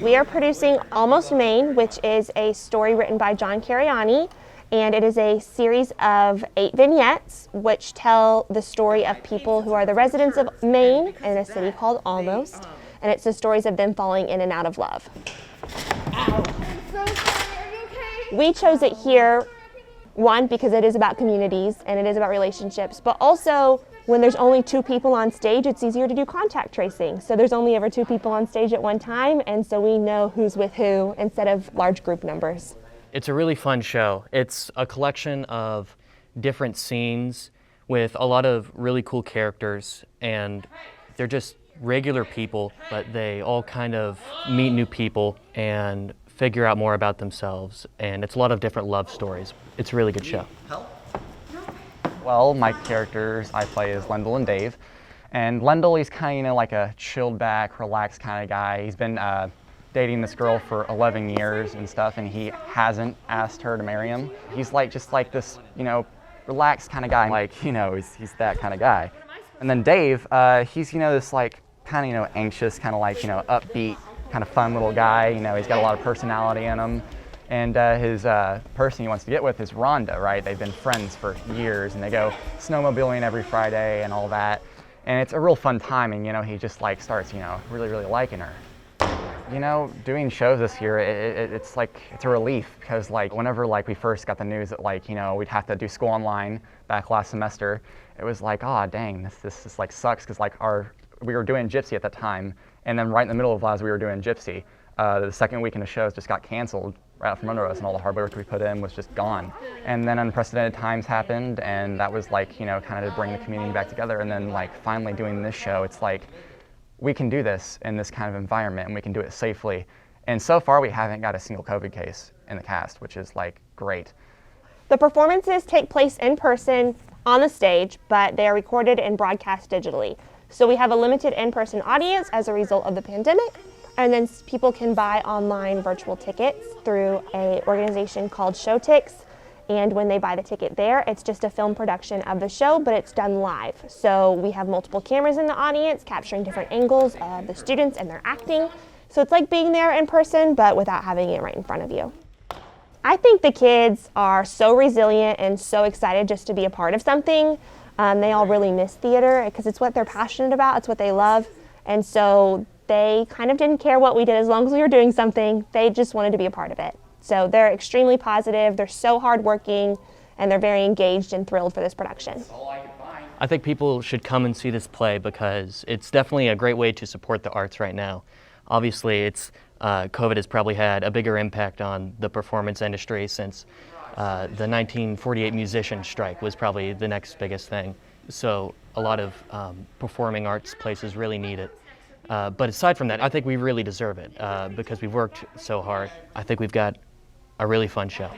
We are producing Almost Maine, which is a story written by John Cariani, and it is a series of 8 vignettes which tell the story of people who are the residents of Maine in a city called Almost, and it's the stories of them falling in and out of love. Ow. I'm so sorry. Are you okay? We chose it here, one, because it is about communities and it is about relationships, but also when there's only 2 people on stage, it's easier to do contact tracing. So there's only ever 2 people on stage at one time, and so we know who's with who instead of large group numbers. It's a really fun show. It's a collection of different scenes with a lot of really cool characters, and they're just regular people, but they all kind of meet new people and figure out more about themselves, and it's a lot of different love stories. It's a really good show. Well, my characters I play is Lendl and Dave. And Lendl, he's kind of, like a chilled back, relaxed kind of guy. He's been dating this girl for 11 years and stuff, and he hasn't asked her to marry him. He's just like this, relaxed kind of guy. He's that kind of guy. And then Dave, he's, this like kind of, anxious, kind of like, upbeat, kind of fun little guy. He's got a lot of personality in him. And his person he wants to get with is Rhonda, right? They've been friends for years, and they go snowmobiling every Friday and all that. And it's a real fun time, and he just starts, really, really liking her. Doing shows this year, it's a relief because whenever we first got the news that we'd have to do school online back last semester, it was oh dang, this sucks because we were doing Gypsy at the time, and then right in the middle of as we were doing Gypsy, the second weekend of shows just got canceled right out from under us, and all the hard work we put in was just gone. And then unprecedented times happened, and that was kind of to bring the community back together. And then finally doing this show, it's we can do this in this kind of environment, and we can do it safely. And so far, we haven't got a single COVID case in the cast, which is great. The performances take place in person on the stage, but they are recorded and broadcast digitally. So we have a limited in-person audience as a result of the pandemic. And then people can buy online virtual tickets through an organization called Showtix. And when they buy the ticket there, it's just a film production of the show, but it's done live. So we have multiple cameras in the audience capturing different angles of the students and their acting. So it's like being there in person, but without having it right in front of you. I think the kids are so resilient and so excited just to be a part of something. They all really miss theater because it's what they're passionate about, it's what they love. And so they kind of didn't care what we did as long as we were doing something. They just wanted to be a part of it. So they're extremely positive, they're so hardworking, and they're very engaged and thrilled for this production. I think people should come and see this play because it's definitely a great way to support the arts right now. Obviously, COVID has probably had a bigger impact on the performance industry since the 1948 musician strike was probably the next biggest thing. So a lot of performing arts places really need it. But aside from that, I think we really deserve it because we've worked so hard. I think we've got a really fun show.